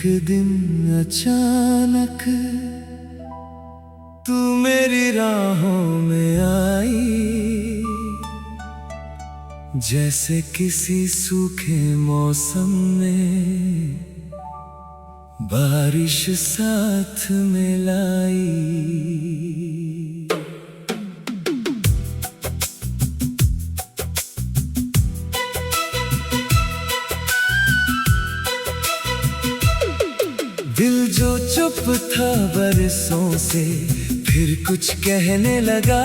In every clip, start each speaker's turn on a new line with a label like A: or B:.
A: दिन अचानक तू मेरी राहों में आई, जैसे किसी सूखे मौसम में बारिश साथ में लाई। दिल जो चुप था बरसों से फिर कुछ कहने लगा।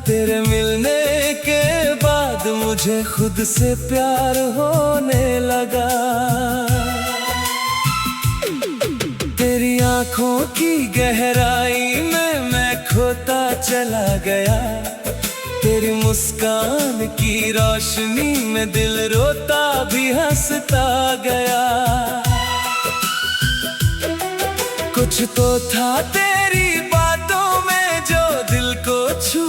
A: तेरे मिलने के बाद मुझे खुद से प्यार होने लगा। तेरी आंखों की गहराई में मैं खोता चला गया। तेरी मुस्कान की रोशनी में दिल रोता भी हंसता गया। कुछ तो था तेरी बातों में जो दिल को छू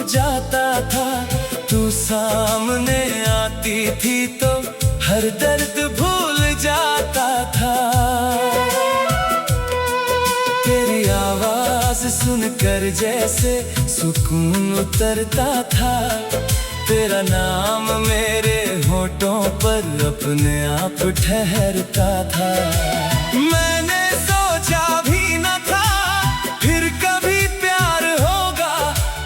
A: जाता था। तू सामने आती थी तो हर दर्द भूल जाता था। तेरी आवाज सुनकर जैसे सुकून उतरता था। तेरा नाम मेरे होठों पर अपने आप ठहरता था। मैंने सोचा भी न था फिर कभी प्यार होगा।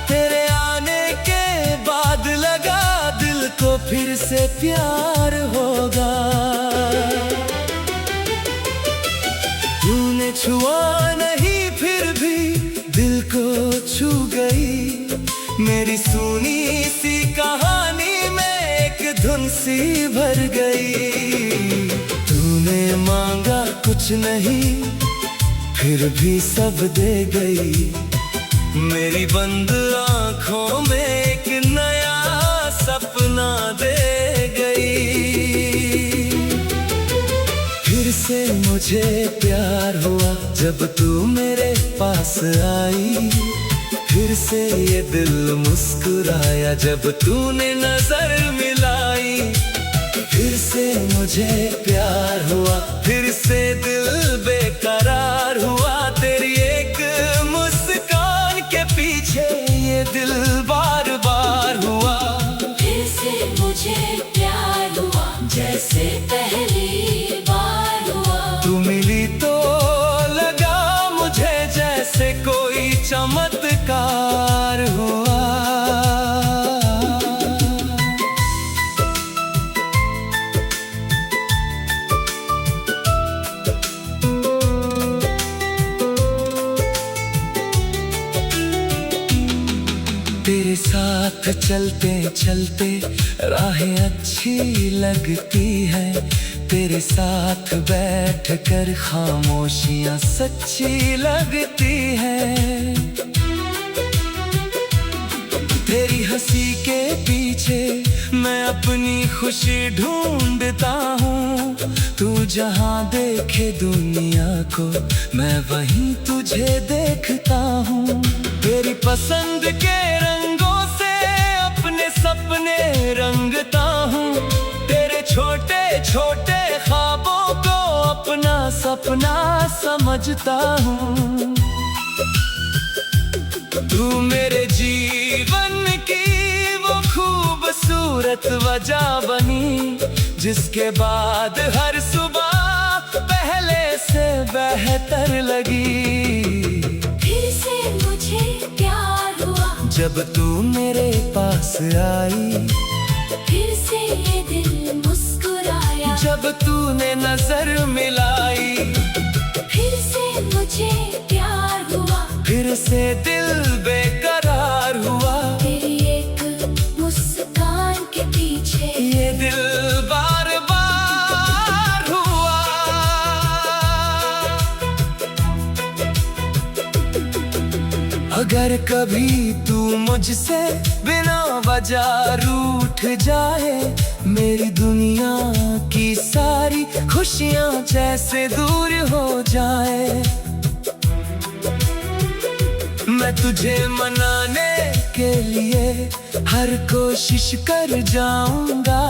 A: तेरे आने के बाद लगा दिल को फिर से प्यार होगा। तूने छुआ नहीं फिर भी दिल को छू गई। मेरी सुनी सी कहानी में एक धुन सी भर गई। तूने मांगा कुछ नहीं फिर भी सब दे गई। मेरी बंद आंखों में एक नया सपना दे गई। फिर से मुझे प्यार हुआ जब तू मेरे पास आई। फिर से ये दिल मुस्कुराया जब तूने नजर मिलाई। फिर से मुझे प्यार हुआ फिर से दिल बेकरार हुआ। तेरी एक मुस्कान के पीछे ये दिल बार बार हुआ।
B: फिर से मुझे प्यार हुआ जैसे पहली बार हुआ।
A: तू मिली तो लगा मुझे जैसे कोई चमत्कार हुआ। तेरे साथ चलते चलते राहें अच्छी लगती है। तेरे साथ बैठकर खामोशियां सच्ची लगती है। तेरी हंसी के पीछे मैं अपनी खुशी ढूंढता हूँ। तू जहाँ देखे दुनिया को मैं वहीं तुझे देखता हूँ। तेरी पसंद के रंगों से अपने सपने रंगता हूँ। तेरे छोटे छोटे ख्वाबों को अपना सपना समझता हूँ। तू मेरे जीवन की वो खूबसूरत वजह बनी जिसके बाद हर सुबह पहले से बेहतर लगी।
B: फिर से मुझे प्यार हुआ
A: जब तू मेरे पास आई।
B: फिर से ये दिल मुस्कुराया
A: जब तूने नजर मिलाई।
B: फिर से मुझे प्यार हुआ
A: फिर से दिल बेकरार हुआ।
B: तेरी एक मुस्कान के पीछे
A: ये दिल बार बार हुआ। अगर कभी तू मुझसे बिना वजह रूठ जाए। मेरी दुनिया की सारी खुशियां जैसे दूर हो जाए। मैं तुझे मनाने के लिए हर कोशिश कर जाऊंगा।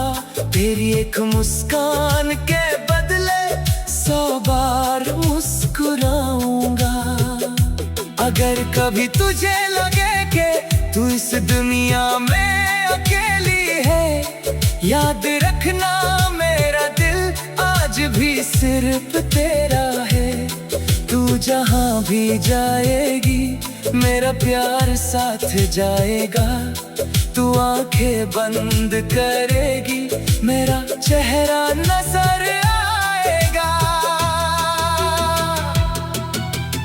A: तेरी एक मुस्कान के बदले 100 बार मुस्कुराऊंगा। अगर कभी तुझे लगे कि तू इस दुनिया में अकेली है, याद रखना मेरा दिल आज भी सिर्फ तेरा है। तू जहाँ भी जाएगी मेरा प्यार साथ जाएगा। तू आंखें बंद करेगी मेरा चेहरा नजर आएगा।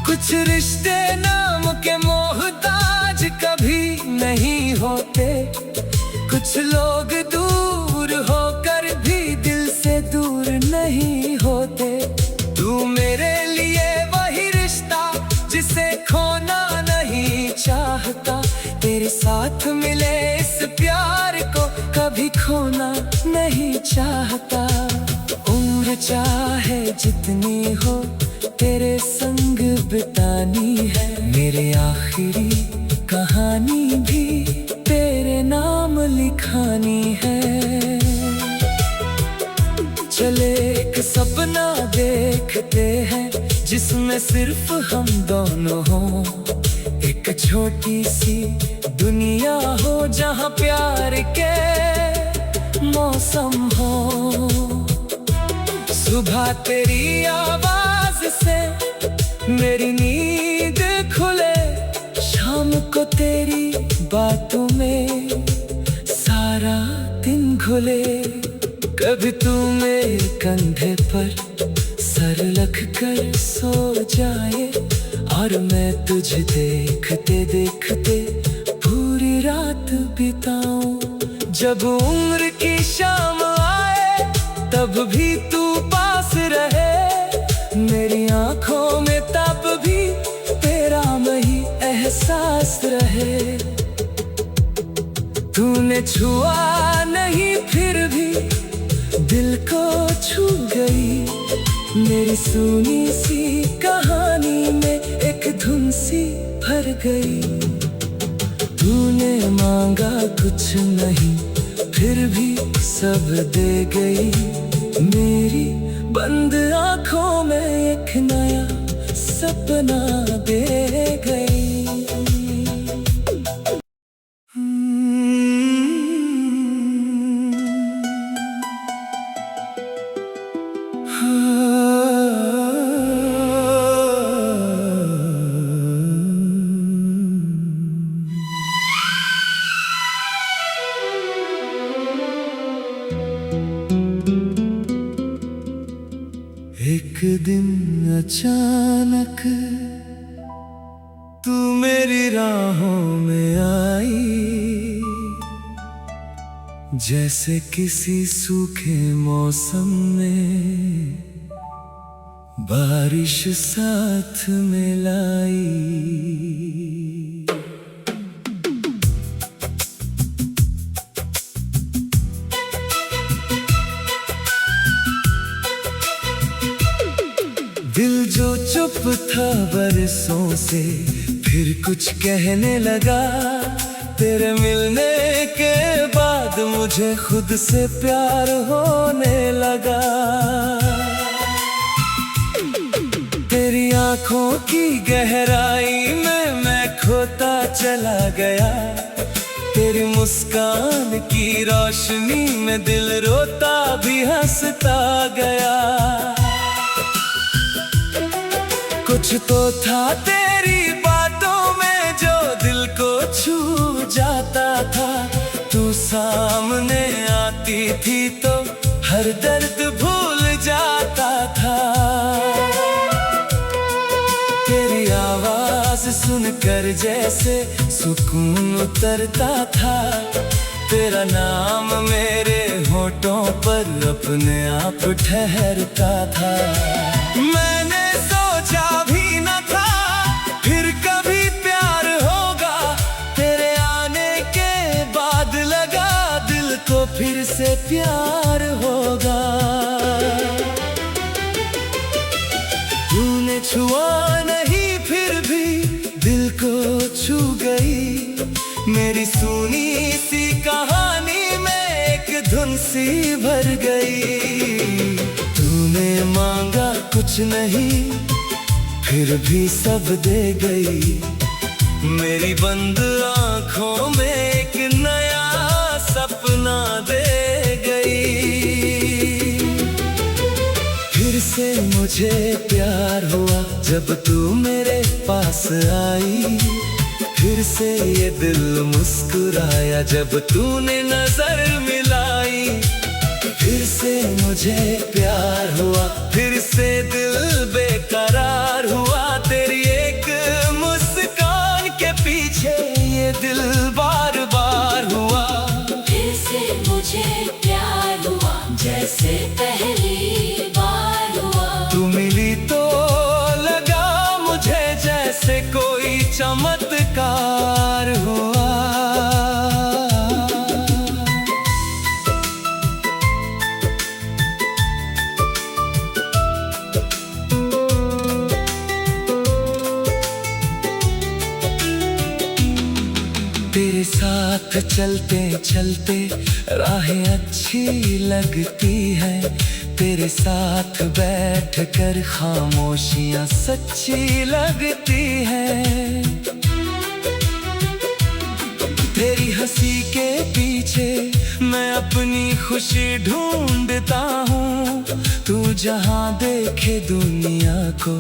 A: कुछ रिश्ते नाम के मोहताज कभी नहीं होते, कुछ लोग दूर होकर भी दिल से दूर नहीं होते। तू मेरे लिए वही रिश्ता जिसे खोना नहीं चाहता, तेरे साथ मिले इस प्यार को कभी खोना नहीं चाहता। उम्र चाहे जितनी हो तेरे संग बितानी है, मेरे आखिरी कहानी भी तेरे नाम लिखानी है। चले एक सपना देखते हैं जिसमें सिर्फ हम दोनों हों, एक छोटी सी दुनिया हो जहाँ प्यार के मौसम हो। सुबह तेरी आवाज से मेरी नींद खुले, शाम को तेरी बातों में सारा दिन घुले। कभी तू मेरे कंधे पर सर रख कर सो जाए और मैं तुझे देखते देखते पूरी रात बिताऊं। जब उम्र की शाम आए तब भी तू पास रहे, मेरी आंखों में तब भी तेरा वही एहसास रहे। तूने छुआ नहीं फिर भी दिल को छू गई, मेरी सुनी सी कहानी में एक धुन सी भर गई। तूने मांगा कुछ नहीं फिर भी सब दे गई, मेरी बंद आंखों में एक नया सपना दे गई। एक दिन अचानक तू मेरी राहों में आई, जैसे किसी सूखे मौसम में बारिश साथ में लाई। दिल जो चुप था बरसों से फिर कुछ कहने लगा, तेरे मिलने के बाद मुझे खुद से प्यार होने लगा। तेरी आंखों की गहराई में मैं खोता चला गया, तेरी मुस्कान की रोशनी में दिल रोता भी हंसता गया। कुछ तो था तेरी बातों में जो दिल को छू जाता था, तू सामने आती थी तो हर दर्द भूल जाता था। तेरी आवाज सुनकर जैसे सुकून उतरता था, तेरा नाम मेरे होठों पर अपने आप ठहरता था। मैंने सोचा भी न था फिर कभी प्यार होगा, तेरे आने के बाद लगा दिल को फिर से प्यार होगा। तूने छुआ नहीं फिर भी दिल को छू गई, मेरी सुनी सी कहानी में एक धुन सी भर गई। तू तूने मांगा कुछ नहीं, फिर भी सब दे गई। मेरी बंद आंखों में एक नया सपना दे गई। फिर से मुझे प्यार हुआ जब तू मेरे पास आई। फिर से ये दिल मुस्कुराया जब तूने नजर मिलाई। फिर से मुझे प्यार हुआ, फिर से दिल बेकरार हुआ। तेरी एक मुस्कान के पीछे ये दिल बार बार हुआ।
B: फिर से मुझे प्यार हुआ जैसे पहली बार हुआ।
A: तू मिली तो लगा मुझे जैसे कोई चमत्कार हुआ। तेरे साथ चलते चलते राहें अच्छी लगती है। तेरे साथ बैठ कर खामोशियां सच्ची लगती है। तेरी हंसी के पीछे मैं अपनी खुशी ढूंढता हूँ। तू जहाँ देखे दुनिया को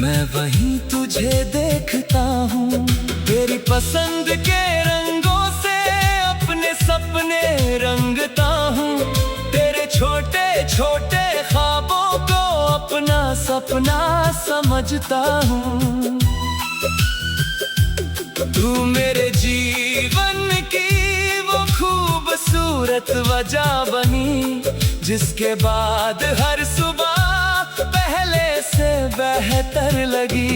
A: मैं वहीं तुझे देखता हूँ। तेरी पसंद के रंगों से अपने सपने रंगता हूँ। तेरे छोटे छोटे ख्वाबों को अपना सपना समझता हूँ। तू मेरे जीवन की वो खूबसूरत वजह बनी, जिसके बाद हर सुबह पहले से बेहतर लगी।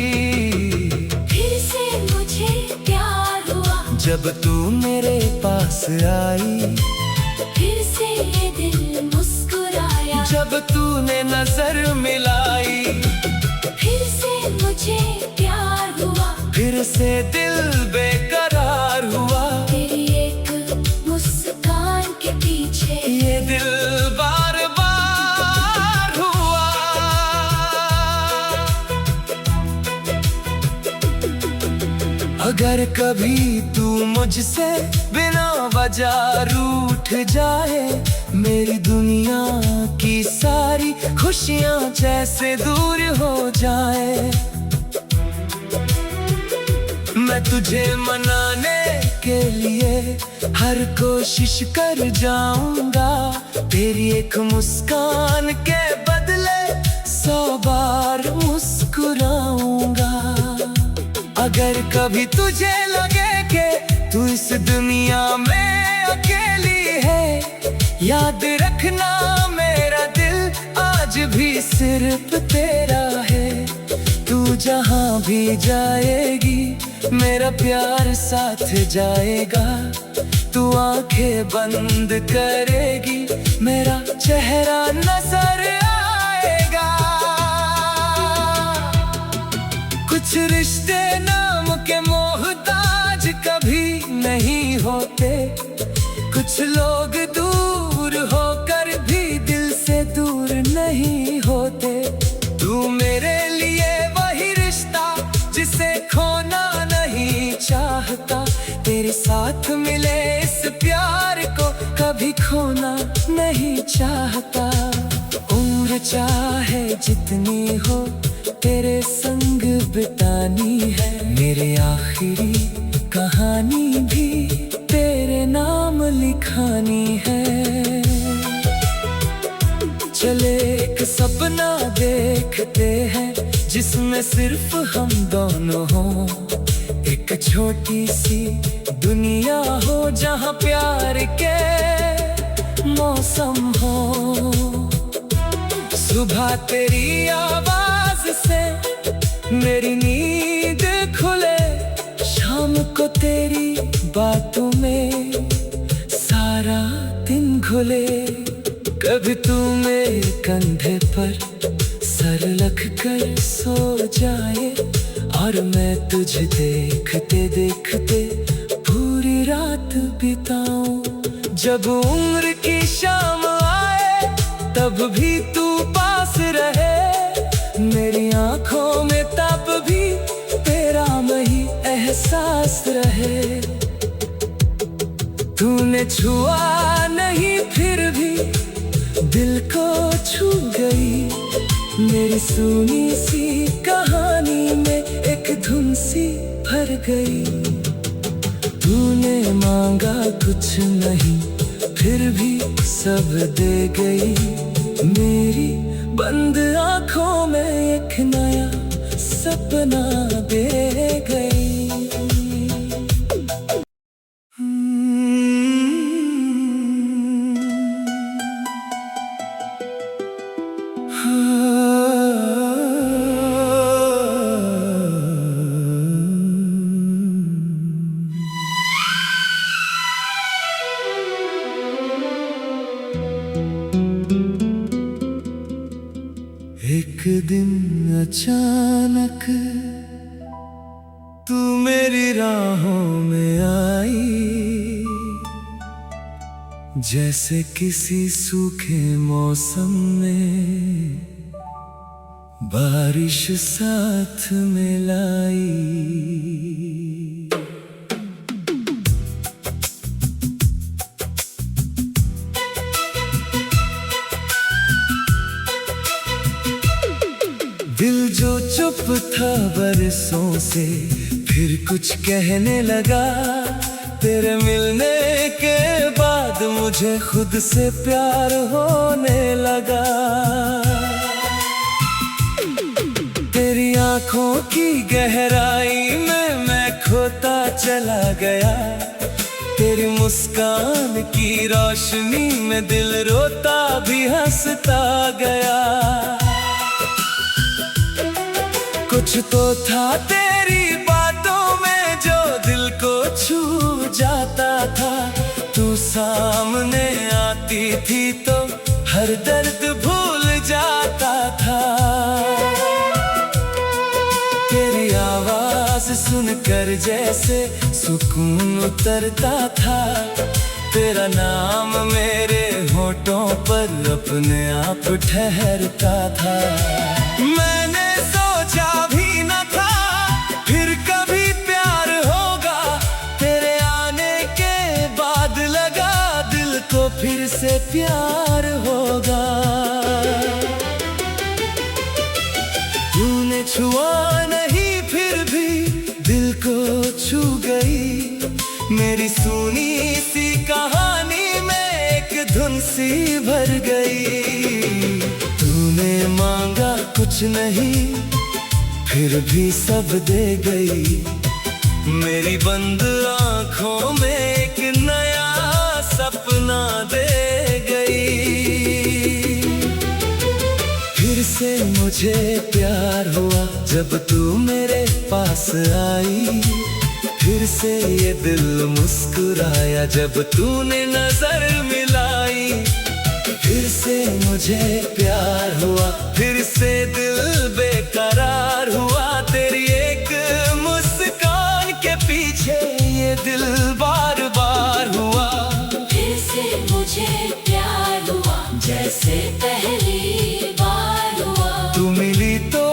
B: फिर से मुझे प्यार हुआ
A: जब तू मेरे पास आई।
B: फिर से ये दिल मुस्कुराया
A: जब तूने नजर मिलाई।
B: फिर से मुझे प्यार हुआ
A: फिर से दिल बेकरार हुआ।
B: तेरी एक मुस्कान के पीछे
A: ये दिल बार बार हुआ। अगर कभी तू मुझसे बिना वजह रूठ जाए, मेरी दुनिया की सारी खुशियां जैसे दूर हो जाए। मैं तुझे मनाने के लिए हर कोशिश कर जाऊंगा। तेरी एक मुस्कान के बदले 100 बार मुस्कुराऊंगा। अगर कभी तुझे लगे कि तू इस दुनिया में अकेली है, याद रखना मेरा दिल आज भी सिर्फ तेरा है। तू जहाँ भी जाएगी मेरा प्यार साथ जाएगा। तू आंखें बंद करेगी मेरा चेहरा नजर आएगा। कुछ रिश्ते नाम के मोहताज कभी नहीं होते। कुछ लोग दूर होकर भी दिल से दूर नहीं होते। तू मेरे लिए वही रिश्ता जिसे खोना नहीं चाहता। तेरे साथ मिले इस प्यार को कभी खोना नहीं चाहता। उम्र चाहे जितनी हो तेरे संग बितानी है। मेरे आखिरी कहानी भी तेरे नाम लिखानी है। चले एक सपना देखते हैं जिसमें सिर्फ हम दोनों हों। एक छोटी सी दुनिया हो जहाँ प्यार के मौसम हो। सुबह तेरी आवाज से मेरी नींद खुले, शाम को तेरी बातों में सारा दिन घुले। कभी तू मेरे कंधे पर सर रख कर सो जाए और मैं तुझे देखते देखते पूरी रात बिताऊं। जब उम्र की शाम आए तब भी तू पास रहे। मेरी आंखों में तब भी तेरा वही एहसास रहे। तूने छुआ नहीं फिर भी दिल को छू गई। मेरी सुनी सी कहानी में एक धुन सी भर गई। तूने मांगा कुछ नहीं फिर भी सब दे गई। मेरी बंद आंखों में एक नया सपना दे गई। एक दिन अचानक तू मेरी राहों में आई। जैसे किसी सूखे मौसम में बारिश साथ में लाई। दिल जो चुप था बरसों से फिर कुछ कहने लगा। तेरे मिलने के बाद मुझे खुद से प्यार होने लगा। तेरी आंखों की गहराई में मैं खोता चला गया। तेरी मुस्कान की रोशनी में दिल रोता भी हंसता गया। कुछ तो था तेरी बातों में जो दिल को छू जाता था। तू सामने आती थी तो हर दर्द भूल जाता था। तेरी आवाज सुनकर जैसे सुकून उतरता था। तेरा नाम मेरे होठों पर अपने आप ठहरता था। मैंने सोचा भी न था फिर कभी प्यार होगा। तेरे आने के बाद लगा दिल को फिर से प्यार होगा। तूने छुआ नहीं फिर भी दिल को छू गई। मेरी सुनी सी कहानी में एक धुन सी भर गई। तूने मांगा कुछ नहीं फिर भी सब दे गई। मेरी बंद आंखों में एक नया सपना दे गई। फिर से मुझे प्यार हुआ जब तू मेरे पास आई। फिर से ये दिल मुस्कुराया जब तूने नजर मिलाई। फिर से मुझे प्यार हुआ फिर से दिल बेकरार हुआ। तेरी एक मुस्कान के पीछे ये दिल बार बार हुआ।
B: फिर से मुझे प्यार हुआ जैसे पहली बार हुआ।
A: तू मिली तो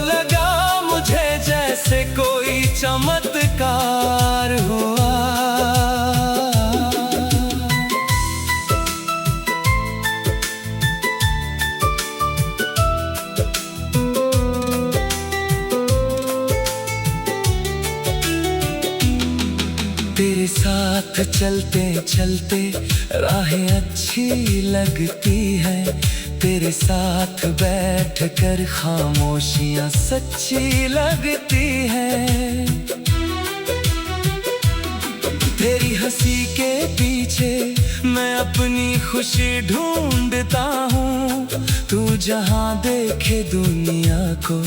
A: लगा मुझे जैसे कोई चमत्कार हुआ। तेरे साथ चलते चलते राहें अच्छी लगती है। तेरे साथ बैठ कर खामोशियां सच्ची लगती है। तेरी हंसी के पीछे मैं अपनी खुशी ढूंढता हूँ। तू जहाँ देखे दुनिया को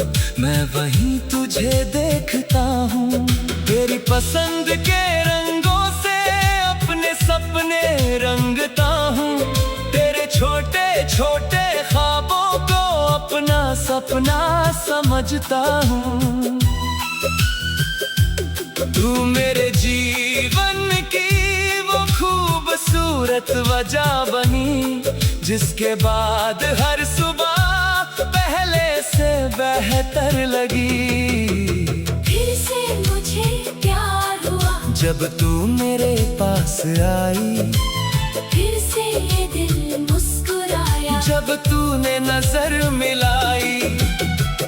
A: मैं वहीं तुझे देखता हूँ। तेरी पसंद के रंगों से अपने सपने रंगता हूँ। तेरे छोटे छोटे ख्वाबों को अपना सपना समझता हूँ। तू मेरे जीवन की वो खूबसूरत वजह बनी जिसके बाद हर सुबह पहले से बेहतर लगी।
B: फिर से मुझे प्यार हुआ
A: जब तू मेरे पास आई,
B: फिर से ये दिल मुस्कुराया
A: जब तूने नजर मिलाई।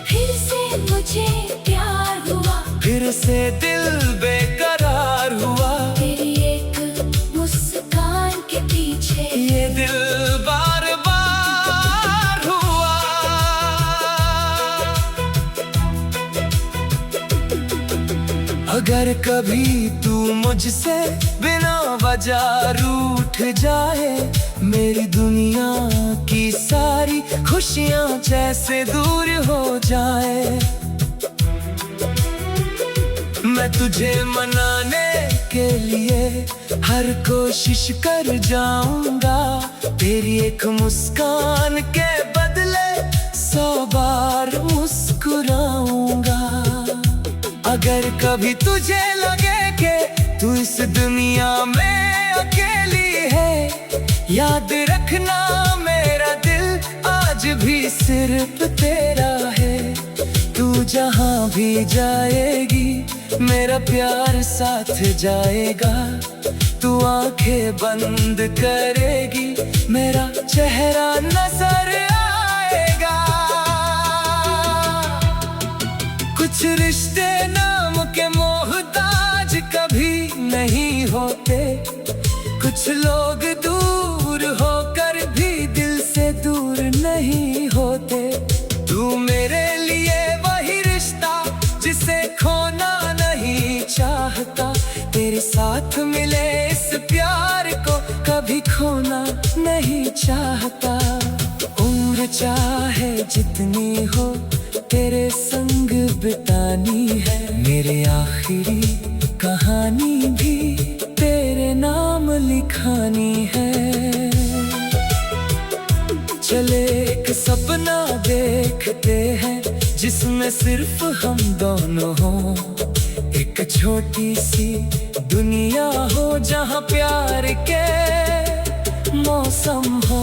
B: फिर से मुझे प्यार हुआ
A: फिर से दिल बेकरार हुआ।
B: तेरी एक मुस्कान के पीछे
A: ये दिल बार बार हुआ। अगर कभी तू मुझसे बिना वजह रूठ जाए, मेरी दुनिया की सारी खुशियां जैसे दूर हो जाए। मैं तुझे मनाने के लिए हर कोशिश कर जाऊंगा। तेरी एक मुस्कान के बदले 100 बार मुस्कुराऊंगा। अगर कभी तुझे लगे कि तू इस दुनिया में अकेली है, याद रखना मेरा दिल आज भी सिर्फ तेरा है। तू जहाँ भी जाएगी मेरा प्यार साथ जाएगा। तू आंखें बंद करेगी मेरा चेहरा नजर आएगा। कुछ रिश्ते नाम के मोहताज कभी नहीं होते। कुछ लोग दूर होकर भी दिल से दूर नहीं होते। तू मेरे लिए वही रिश्ता जिसे खोना नहीं चाहता। तेरे साथ मिले इस प्यार को कभी खोना नहीं चाहता। उम्र चाहे जितनी हो तेरे संग बितानी है। मेरे आखिरी कहानी भी तेरे नाम लिखानी है। चले एक सपना देखते हैं जिसमें सिर्फ हम दोनों हों। एक छोटी सी दुनिया हो जहाँ प्यार के मौसम हो।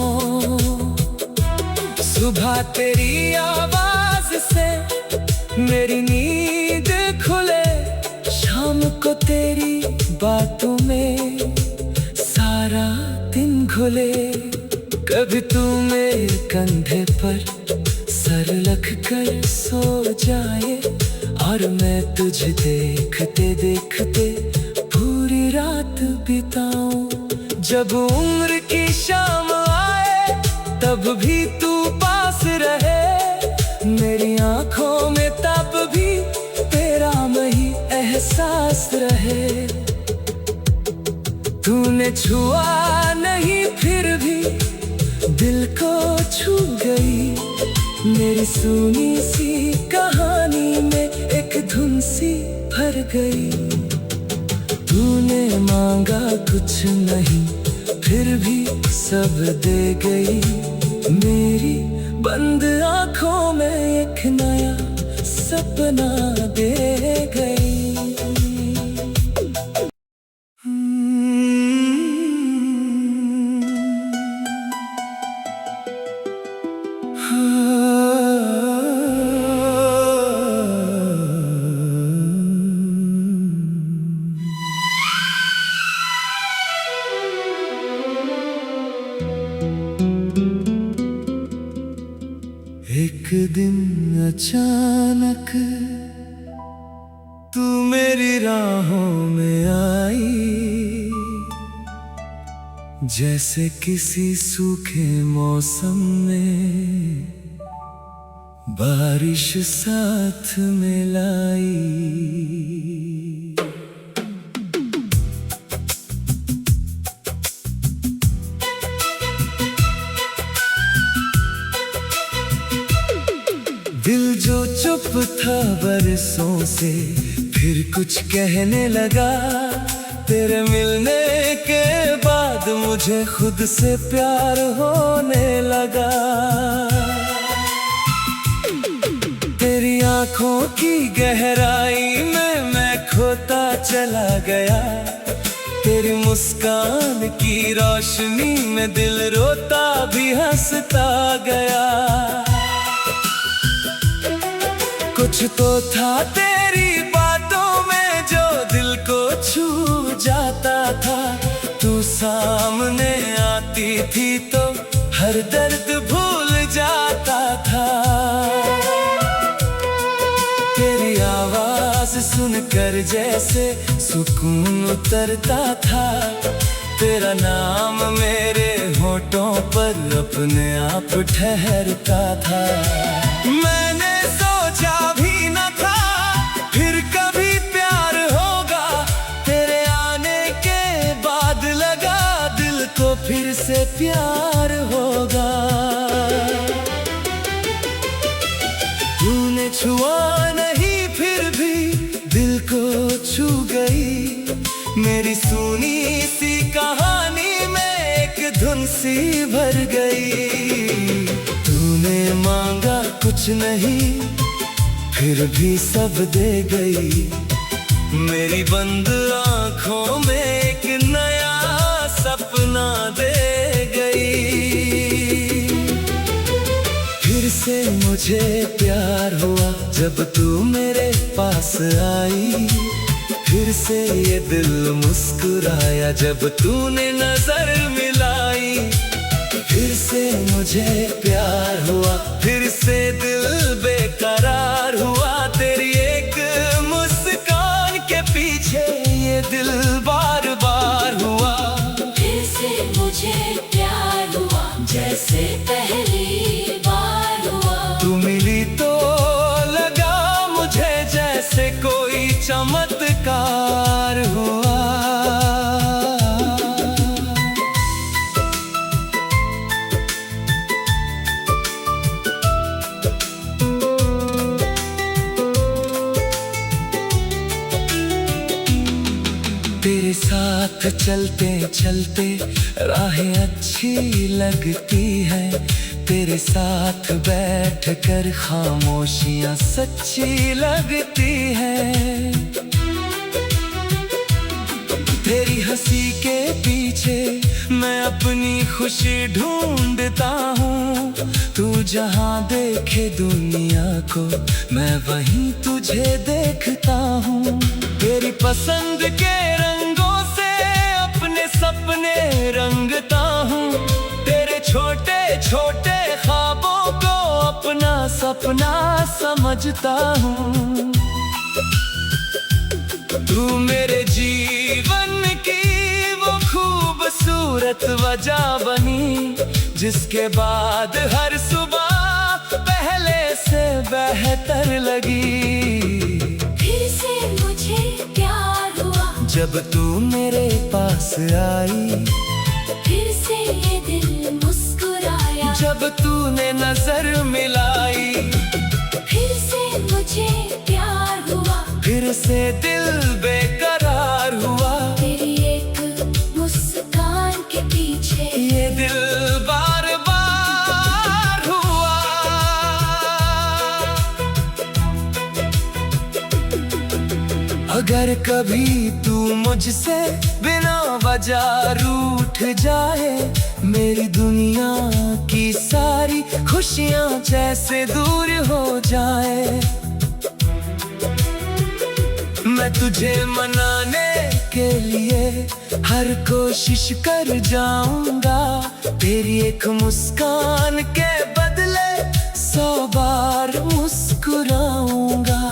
A: सुबह तेरी आवाज से मेरी नींद खुले, शाम को तेरी बातों में सारा दिन घुले। कभी तू मेरे कंधे पर सर रख कर सो जाए, और मैं तुझे देखते देखते पूरी रात बिताऊं। जब उम्र की शाम आए तब भी तू पास रहे। मेरी आंखों में तब भी तेरा वही एहसास रहे। तूने छुआ नहीं फिर भी दिल को छू गई। मेरी सुनी सी कहानी में एक धुन सी भर गई। तूने मांगा कुछ नहीं फिर भी सब दे गई। मेरी बंद आंखों में एक नया सपना दे गई। एक दिन अचानक तू मेरी राहों में आई। जैसे किसी सूखे मौसम में बारिश साथ में लाई। दिल जो चुप था बरसों से फिर कुछ कहने लगा। तेरे मिलने के बाद मुझे खुद से प्यार होने लगा। तेरी आंखों की गहराई में मैं खोता चला गया। तेरी मुस्कान की रोशनी में दिल रोता भी हंसता गया। कुछ तो था तेरी बातों में जो दिल को छू जाता था। तू सामने आती थी तो हर दर्द भूल जाता था। तेरी आवाज सुनकर जैसे सुकून उतरता था। तेरा नाम मेरे होठों पर अपने आप ठहरता था। मैंने सोचा भी न था फिर कभी प्यार होगा। तेरे आने के बाद लगा दिल को फिर से प्यार होगा। तूने छुआ नहीं फिर भी दिल को छू गई। मेरी सुनी सी कहानी में एक धुन सी भर गई। तूने मांगा कुछ नहीं फिर भी सब दे गई। मेरी बंद आंखों में एक नया सपना दे गई। फिर से मुझे प्यार हुआ जब तू मेरे पास आई। फिर से ये दिल मुस्कुराया जब तूने नजर मिलाई। फिर से मुझे प्यार हुआ फिर से दिल बेकरार हुआ। तेरी एक मुस्कान के पीछे ये दिल बार बार हुआ।
B: फिर से मुझे प्यार हुआ जैसे पहली बार हुआ।
A: तू मिली तो लगा मुझे जैसे कोई चमत्कार हुआ। तेरे साथ चलते चलते राहें अच्छी लगती है। तेरे साथ बैठकर खामोशियां सच्ची लगती है। तेरी हंसी के पीछे मैं अपनी खुशी ढूंढता हूँ। तू जहाँ देखे दुनिया को मैं वहीं तुझे देखता हूँ। तेरी पसंद के रंगों से अपने सपने रंगता हूँ। तेरे छोटे छोटे ख्वाबों को अपना सपना समझता हूँ। तू मेरे जीवन की वो खूबसूरत वजह बनी जिसके बाद हर सुबह पहले से बेहतर लगी।
B: फिर से मुझे प्यार हुआ
A: जब तू मेरे पास आई।
B: फिर से ये दिल मुस्कुराया
A: जब तूने नजर मिलाई।
B: फिर से मुझे प्यार हुआ
A: फिर से दिल बेकरार हुआ।
B: तेरी एक मुस्कान के पीछे
A: ये दिल बार बार हुआ। अगर कभी तू मुझसे बिना वजह रूठ जाए। मेरी दुनिया की सारी खुशियां जैसे दूर हो जाए। मैं तुझे मनाने के लिए हर कोशिश कर जाऊंगा। तेरी एक मुस्कान के बदले 100 बार मुस्कुराऊंगा।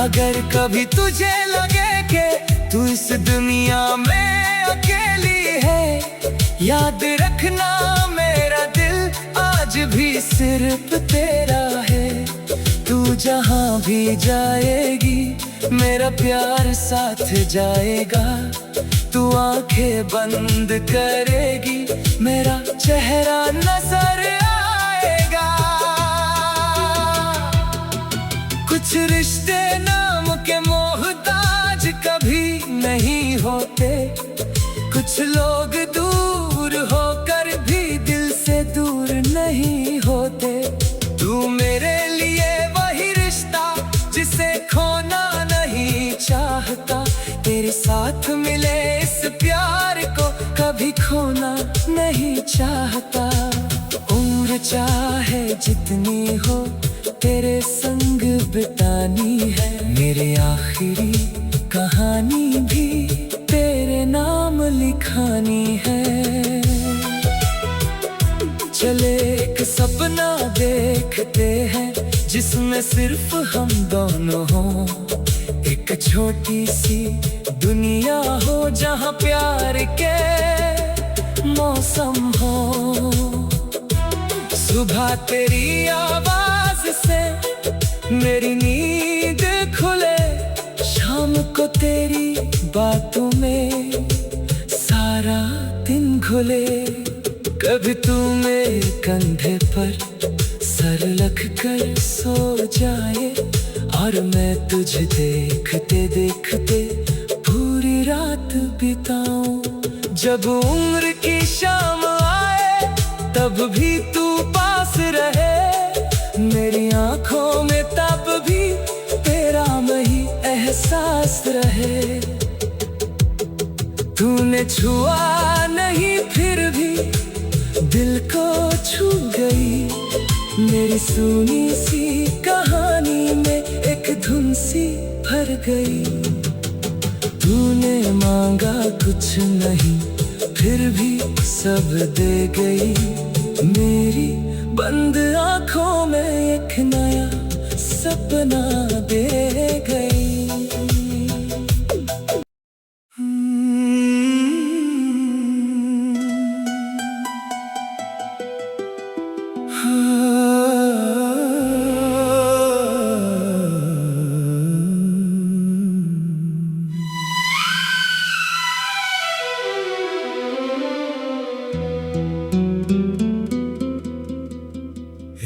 A: अगर कभी तुझे लगे कि तू इस दुनिया में अकेली है। याद रखना मेरा दिल आज भी सिर्फ तेरा है। तू जहाँ भी जाएगी मेरा प्यार साथ जाएगा। तू आंखें बंद करेगी मेरा चेहरा नजर आएगा। कुछ रिश्ते नाम के मोहताज कभी नहीं होते। कुछ लोग दूर होकर भी दिल से दूर नहीं होते। तू मेरे लिए वही रिश्ता जिसे खोना नहीं चाहता। तेरे साथ मिले इस प्यार को कभी खोना नहीं चाहता। उम्र चाहे जितनी हो तेरे संग बितानी है। मेरे आखिरी कहानी भी तेरे नाम लिखानी है। चले एक सपना देखते हैं जिसमें सिर्फ हम दोनों हों। एक छोटी सी दुनिया हो जहाँ प्यार के मौसम हो। सुबह तेरी आवाज से मेरी नींद खुले, शाम को तेरी बातों में सारा दिन घुले। कभी तू मेरे कंधे पर सर रख कर सो जाए और मैं तुझे देखते देखते पूरी रात बिताऊं। जब उम्र की शाम आए तब भी तू पास रहे। मेरी आंखों में तब भी तेरा वही एहसास रहे। तूने छुआ नहीं फिर भी दिल को छू गई। मेरी सुनी सी कहानी में एक धुन सी भर गई। तूने मांगा कुछ नहीं फिर भी सब दे गई। मेरी बंद आंखों में एक नया सपना दे गई।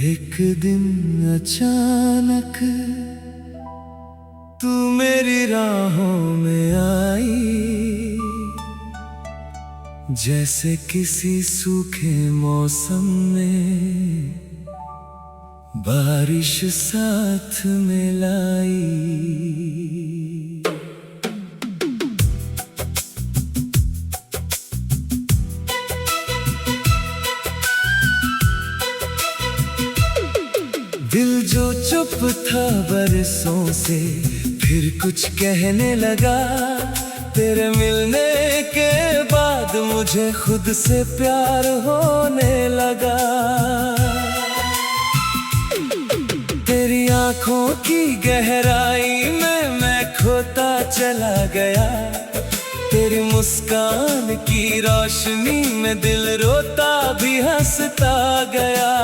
A: एक दिन अचानक तू मेरी राहों में आई। जैसे किसी सूखे मौसम में बारिश साथ में लाई। दिल जो चुप था बरसों से फिर कुछ कहने लगा। तेरे मिलने के बाद मुझे खुद से प्यार होने लगा। तेरी आंखों की गहराई में मैं खोता चला गया। तेरी मुस्कान की रोशनी में दिल रोता भी हंसता गया।